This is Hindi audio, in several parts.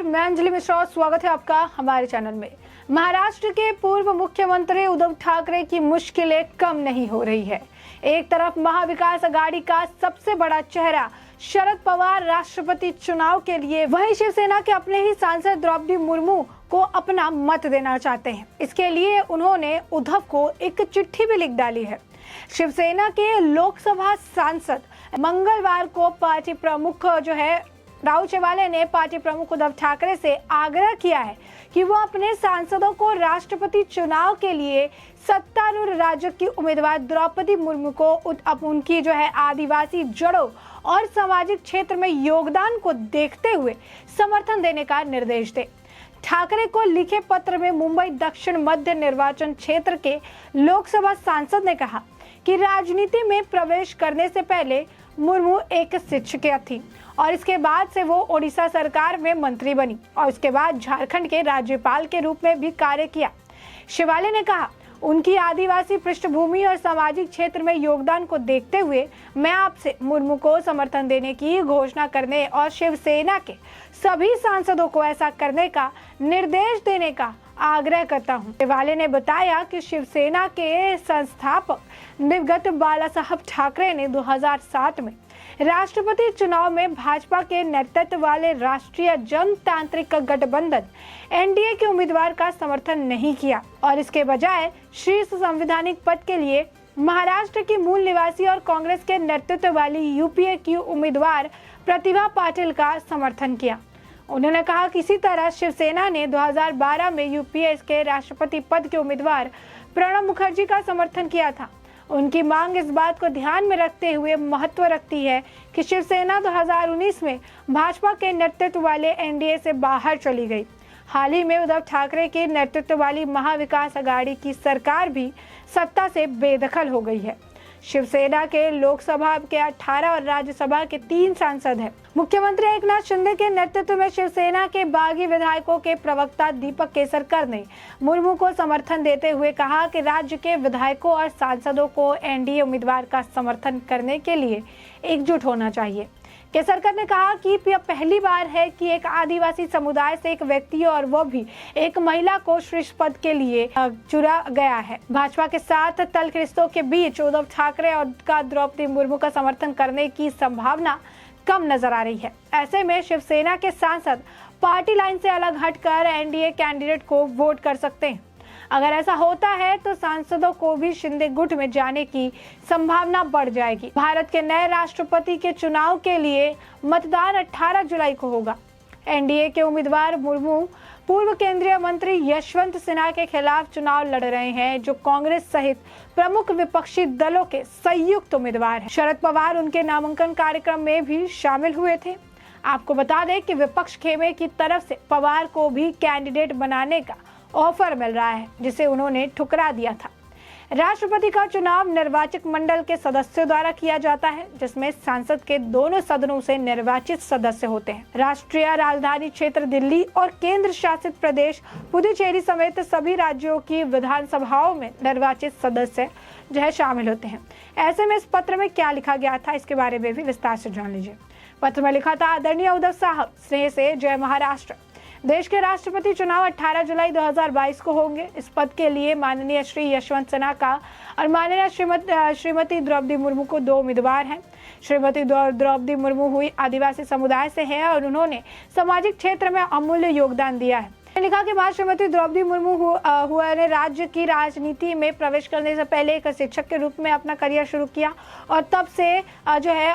मैं अंजलि मिश्रा, स्वागत है आपका हमारे चैनल में। महाराष्ट्र के पूर्व मुख्यमंत्री उद्धव ठाकरे की मुश्किलें कम नहीं हो रही है। एक तरफ महाविकास आघाड़ी का सबसे बड़ा चेहरा शरद पवार राष्ट्रपति चुनाव के लिए, वहीं शिवसेना के अपने ही सांसद द्रौपदी मुर्मू को अपना मत देना चाहते हैं। इसके लिए उन्होंने उद्धव को एक चिट्ठी भी लिख डाली है। शिवसेना के लोकसभा सांसद मंगलवार को पार्टी प्रमुख राहुल चेवाले ने पार्टी प्रमुख उद्धव ठाकरे से आग्रह किया है कि वो अपने सांसदों को राष्ट्रपति चुनाव के लिए सत्तारूढ़ राजग की उम्मीदवार द्रौपदी मुर्मू को उनकी आदिवासी जड़ों और सामाजिक क्षेत्र में योगदान को देखते हुए समर्थन देने का निर्देश दे। ठाकरे को लिखे पत्र में मुंबई दक्षिण मध्य निर्वाचन क्षेत्र के लोकसभा सांसद ने कहा कि राजनीति में प्रवेश करने से पहले मुर्मू एक शिक्षिका थी और इसके बाद से वो ओडिशा सरकार में मंत्री बनी और उसके बाद झारखंड के राज्यपाल के रूप में भी कार्य किया। शिवाले ने कहा, उनकी आदिवासी पृष्ठभूमि और सामाजिक क्षेत्र में योगदान को देखते हुए मैं आपसे मुर्मू को समर्थन देने की घोषणा करने और शिवसेना के सभी सांसदों को ऐसा करने का निर्देश देने का आग्रह करता हूं। शिवाले ने बताया कि शिवसेना के संस्थापक दिवंगत बाला साहब ठाकरे ने 2007 में राष्ट्रपति चुनाव में भाजपा के नेतृत्व वाले राष्ट्रीय जनतांत्रिक गठबंधन एनडीए के उम्मीदवार का समर्थन नहीं किया और इसके बजाय शीर्ष संवैधानिक पद के लिए महाराष्ट्र की मूल निवासी और कांग्रेस के नेतृत्व वाली यूपीए की उम्मीदवार प्रतिभा पाटिल का समर्थन किया। उन्होंने कहा कि इसी तरह शिवसेना ने 2012 में यूपीए के राष्ट्रपति पद के उम्मीदवार प्रणब मुखर्जी का समर्थन किया था। उनकी मांग इस बात को ध्यान में रखते हुए महत्व रखती है कि शिवसेना 2019 में भाजपा के नेतृत्व वाले एनडीए से बाहर चली गई। हाल ही में उद्धव ठाकरे के नेतृत्व वाली महाविकास आघाड़ी की सरकार भी सत्ता से बेदखल हो गई है। शिवसेना के लोकसभा के 18 और राज्यसभा के 3 सांसद हैं। मुख्यमंत्री एकनाथ शिंदे के नेतृत्व में शिवसेना के बागी विधायकों के प्रवक्ता दीपक केसरकर ने मुर्मू को समर्थन देते हुए कहा कि राज्य के विधायकों और सांसदों को एनडीए उम्मीदवार का समर्थन करने के लिए एकजुट होना चाहिए। केसरकर ने कहा कि यह पहली बार है कि एक आदिवासी समुदाय से एक व्यक्ति और वो भी एक महिला को शीर्ष पद के लिए चुना गया है। भाजपा के साथ तल्ख रिश्तों के बीच उद्धव ठाकरे और द्रौपदी मुर्मू का समर्थन करने की संभावना कम नजर आ रही है। ऐसे में शिवसेना के सांसद पार्टी लाइन से अलग हटकर एनडीए कैंडिडेट को वोट कर सकते हैं। अगर ऐसा होता है तो सांसदों को भी शिंदे गुट में जाने की संभावना बढ़ जाएगी। भारत के नए राष्ट्रपति के चुनाव के लिए मतदान 18 जुलाई को होगा। एनडीए के उम्मीदवार मुर्मू पूर्व केंद्रीय मंत्री यशवंत सिन्हा के खिलाफ चुनाव लड़ रहे हैं, जो कांग्रेस सहित प्रमुख विपक्षी दलों के संयुक्त उम्मीदवार हैं। शरद पवार उनके नामांकन कार्यक्रम में भी शामिल हुए थे। आपको बता दें कि विपक्ष खेमे की तरफ से पवार को भी कैंडिडेट बनाने का ऑफर मिल रहा है, जिसे उन्होंने ठुकरा दिया था। राष्ट्रपति का चुनाव निर्वाचक मंडल के सदस्यों द्वारा किया जाता है, जिसमें संसद के दोनों सदनों से निर्वाचित सदस्य होते हैं। राष्ट्रीय राजधानी क्षेत्र दिल्ली और केंद्र शासित प्रदेश पुदुचेरी समेत सभी राज्यों की विधानसभाओं में निर्वाचित सदस्य शामिल होते हैं। ऐसे में इस पत्र में क्या लिखा गया था, इसके बारे में भी विस्तार से जान लीजिए। पत्र में लिखा था, आदरणीय उद्धव साहब, स्नेह से जय महाराष्ट्र। देश के राष्ट्रपति चुनाव 18 जुलाई 2022 को होंगे। इस पद के लिए माननीय श्री यशवंत सिन्हा का और माननीय श्रीमती द्रौपदी मुर्मू को 2 उम्मीदवार हैं। श्रीमती द्रौपदी मुर्मू हुई आदिवासी समुदाय से हैं और उन्होंने सामाजिक क्षेत्र में अमूल्य योगदान दिया है। लिखा कि श्रीमती द्रौपदी मुर्मू ने राज्य की राजनीति में प्रवेश करने से पहले एक शिक्षक के रूप में अपना करियर शुरू किया और तब से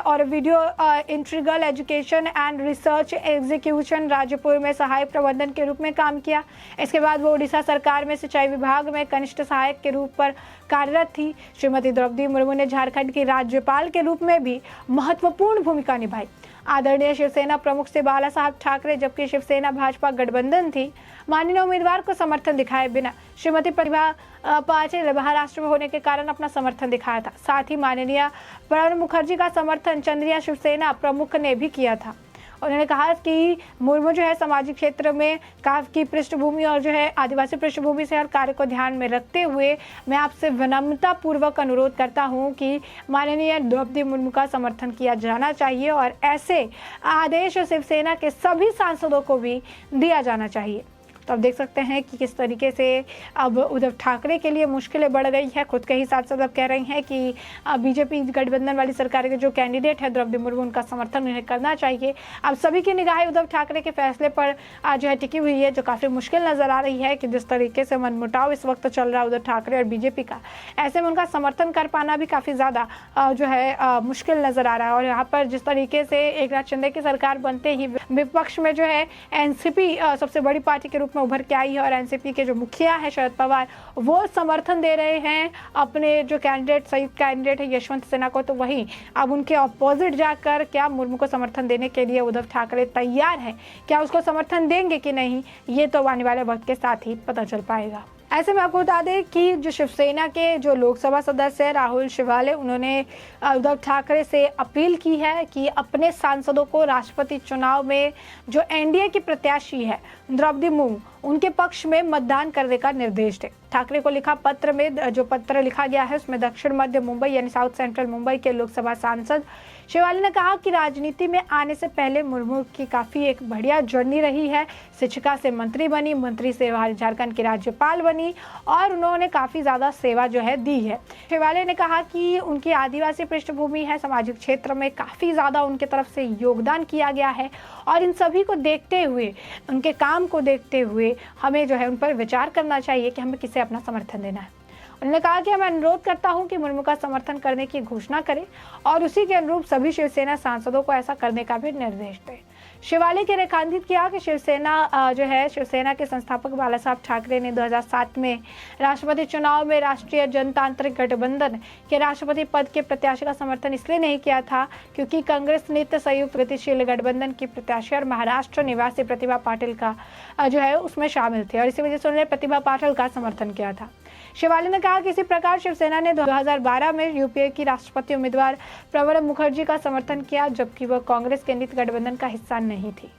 और video integral education and research execution Rajpur में सहायक प्रबंधन के रूप में काम किया। इसके बाद वो उड़ीसा सरकार में सिंचाई विभाग में कनिष्ठ सहायक के रूप पर कार्यरत थी। श्रीमती द्रौपदी मुर्मू ने झारखंड की राज्यपाल के रूप में भी महत्वपूर्ण भूमिका निभाई। आदरणीय शिवसेना प्रमुख से बाला साहब ठाकरे, जबकि शिवसेना भाजपा गठबंधन थी, माननीय उम्मीदवार को समर्थन दिखाए बिना श्रीमती प्रतिभा पाटिल महाराष्ट्र में होने के कारण अपना समर्थन दिखाया था। साथ ही माननीय प्रणब मुखर्जी का समर्थन चंद्रिया शिवसेना प्रमुख ने भी किया था। उन्होंने कहा कि मुर्मू जो है सामाजिक क्षेत्र में काफ़ी पृष्ठभूमि और जो है आदिवासी पृष्ठभूमि से हर कार्य को ध्यान में रखते हुए मैं आपसे विनम्रता पूर्वक अनुरोध करता हूं कि माननीय द्रौपदी मुर्मू का समर्थन किया जाना चाहिए और ऐसे आदेश शिवसेना के सभी सांसदों को भी दिया जाना चाहिए। तो अब देख सकते हैं कि किस तरीके से अब उद्धव ठाकरे के लिए मुश्किलें बढ़ गई है। खुद के ही सांसद अब कह रही हैं कि बीजेपी गठबंधन वाली सरकार के जो कैंडिडेट है द्रौपदी मुर्मू उनका समर्थन उन्हें करना चाहिए। अब सभी की निगाहें उद्धव ठाकरे के फैसले पर जो है टिकी हुई है, जो काफ़ी मुश्किल नज़र आ रही है कि जिस तरीके से मनमुटाव इस वक्त चल रहा है उद्धव ठाकरे और बीजेपी का, ऐसे में उनका समर्थन कर पाना भी काफ़ी ज़्यादा जो है मुश्किल नज़र आ रहा है। और यहाँ पर जिस तरीके से एकनाथ शिंदे की सरकार बनते ही विपक्ष में जो है एनसीपी सबसे बड़ी पार्टी के रूप में उभर के आई है और एनसीपी के जो मुखिया है शरद पवार वो समर्थन दे रहे हैं अपने जो कैंडिडेट संयुक्त कैंडिडेट है यशवंत सिन्हा को। तो वहीं अब उनके अपोजिट जाकर क्या मुर्मू को समर्थन देने के लिए उद्धव ठाकरे तैयार हैं, क्या उसको समर्थन देंगे कि नहीं, ये तो आने वाले वक्त के साथ ही पता चल पाएगा। ऐसे में आपको बता दें कि जो शिवसेना के जो लोकसभा सदस्य है राहुल शिवाले, उन्होंने उद्धव ठाकरे से अपील की है कि अपने सांसदों को राष्ट्रपति चुनाव में जो एनडीए की प्रत्याशी है द्रौपदी मुर्मू उनके पक्ष में मतदान करने का निर्देश दें। ठाकरे को लिखा पत्र में जो पत्र लिखा गया है उसमें दक्षिण मध्य मुंबई यानी साउथ सेंट्रल मुंबई के लोकसभा सांसद शिवाले ने कहा कि राजनीति में आने से पहले मुर्मू की काफ़ी एक बढ़िया जर्नी रही है। शिक्षिका से मंत्री बनी, मंत्री से झारखंड की राज्यपाल बनी और उन्होंने काफ़ी ज़्यादा सेवा जो है दी है। शिवाले ने कहा कि उनकी आदिवासी पृष्ठभूमि है, सामाजिक क्षेत्र में काफ़ी ज़्यादा उनके तरफ से योगदान किया गया है और इन सभी को देखते हुए, उनके काम को देखते हुए हमें जो है उन पर विचार करना चाहिए कि हमें किसे अपना समर्थन देना है। उन्होंने कहा कि मैं अनुरोध करता हूं कि मुर्मू का समर्थन करने की घोषणा करें और उसी के अनुरूप सभी शिवसेना सांसदों को ऐसा करने का भी निर्देश दें। शिवाले ने रेखांकित किया कि शिवसेना के संस्थापक बाला साहब ठाकरे ने 2007 में राष्ट्रपति चुनाव में राष्ट्रीय जनतांत्रिक गठबंधन के राष्ट्रपति पद के प्रत्याशी का समर्थन इसलिए नहीं किया था क्योंकि कांग्रेस नित्य संयुक्त गतिशील गठबंधन की प्रत्याशी और महाराष्ट्र निवासी प्रतिभा पाटिल का जो है उसमें शामिल थे और इसी वजह से उन्होंने प्रतिभा पाटिल का समर्थन किया था। शिवाले ने कहा कि इसी प्रकार शिवसेना ने 2012 में यूपीए की राष्ट्रपति उम्मीदवार प्रणब मुखर्जी का समर्थन किया जबकि वह कांग्रेस के नित्य गठबंधन का हिस्सा नहीं थी।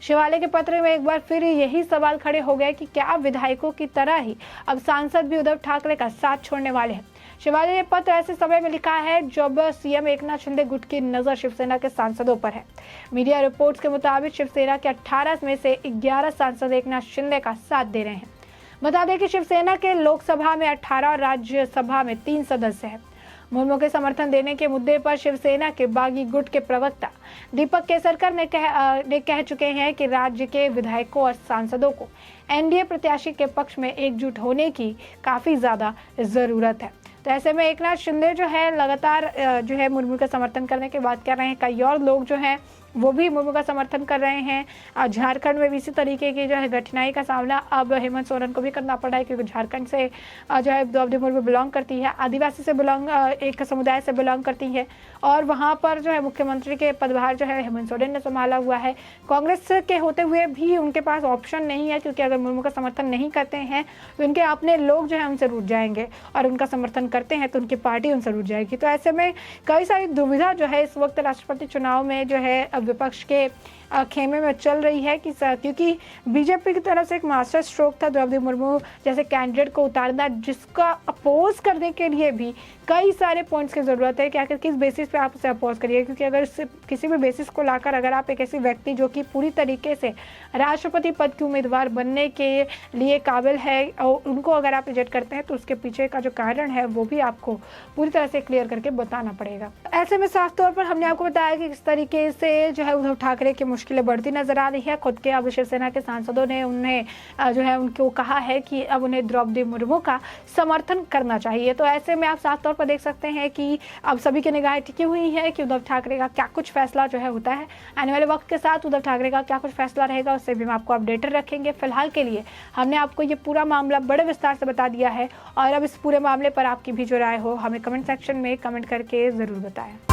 शिवाले के पत्र में एक बार फिर यही सवाल खड़े हो गए कि क्या विधायकों की तरह ही अब सांसद भी उद्धव ठाकरे का साथ छोड़ने वाले हैं। शिवाले ने पत्र ऐसे समय में लिखा है जब सीएम एकनाथ शिंदे गुट की नजर शिवसेना के सांसदों पर है। मीडिया रिपोर्ट्स के मुताबिक शिवसेना के 18 में से 11 सांसद एकनाथ शिंदे का साथ दे रहे हैं। बता दें कि शिवसेना के लोकसभा में 18 और राज्यसभा में 3 सदस्य हैं। मुर्मू के समर्थन देने के मुद्दे पर शिवसेना के बागी गुट के प्रवक्ता दीपक केसरकर ने कह चुके हैं कि राज्य के विधायकों और सांसदों को एनडीए प्रत्याशी के पक्ष में एकजुट होने की काफ़ी ज़्यादा ज़रूरत है। तो ऐसे में एकनाथ शिंदे जो है लगातार जो है मुर्मू का समर्थन करने की बात कर रहे हैं। कई और लोग जो हैं वो भी मुर्मू का समर्थन कर रहे हैं। झारखंड में भी इसी तरीके की जो है कठिनाई का सामना अब हेमंत सोरेन को भी करना पड़ा है क्योंकि झारखंड से जो है द्रौपदी मुर्मू बिलोंग करती है, आदिवासी से एक समुदाय से बिलोंग करती है और वहाँ पर जो है मुख्यमंत्री के पदभार जो है हेमंत सोरेन ने संभाला हुआ है। कांग्रेस के होते हुए भी उनके पास ऑप्शन नहीं है क्योंकि अगर मुर्मू का समर्थन नहीं करते हैं तो उनके अपने लोग जो है उनसे रूठ जाएंगे और उनका समर्थन करते हैं तो उनकी पार्टी उनसे रूठ जाएगी। तो ऐसे में कई सारी दुविधा जो है इस वक्त राष्ट्रपति चुनाव में जो है विपक्ष के खेमे में चल रही है कि क्योंकि बीजेपी की तरफ से एक मास्टर स्ट्रोक था द्रौपदी मुर्मू जैसे कैंडिडेट को उतारना, जिसका अपोज करने के लिए भी कई सारे पॉइंट्स की ज़रूरत है कि आखिर किस बेसिस पे आप उसे अपोज करिए। क्योंकि अगर किसी भी बेसिस को लाकर अगर आप एक ऐसी व्यक्ति जो कि पूरी तरीके से राष्ट्रपति पद की उम्मीदवार बनने के लिए काबिल है और उनको अगर आप रिजेक्ट करते हैं तो उसके पीछे का जो कारण है वो भी आपको पूरी तरह से क्लियर करके बताना पड़ेगा। ऐसे में साफ तौर पर हमने आपको बताया कि किस तरीके से जो है उद्धव ठाकरे की मुश्किलें बढ़ती नजर आ रही है। खुद के अब शिवसेना के सांसदों ने उन्हें जो है उनको कहा है कि अब उन्हें द्रौपदी मुर्मू का समर्थन करना चाहिए। तो ऐसे में आप साफ तौर पर देख सकते हैं कि अब सभी की निगाहें टिकी हुई है कि उद्धव ठाकरे का क्या कुछ फैसला जो है होता है। आने वाले वक्त के साथ उद्धव ठाकरे का क्या कुछ फैसला रहेगा उससे भी हम आपको अपडेटेड रखेंगे। फिलहाल के लिए हमने आपको ये पूरा मामला बड़े विस्तार से बता दिया है और अब इस पूरे मामले पर आपकी भी जो राय हो हमें कमेंट सेक्शन में कमेंट करके ज़रूर बताएं।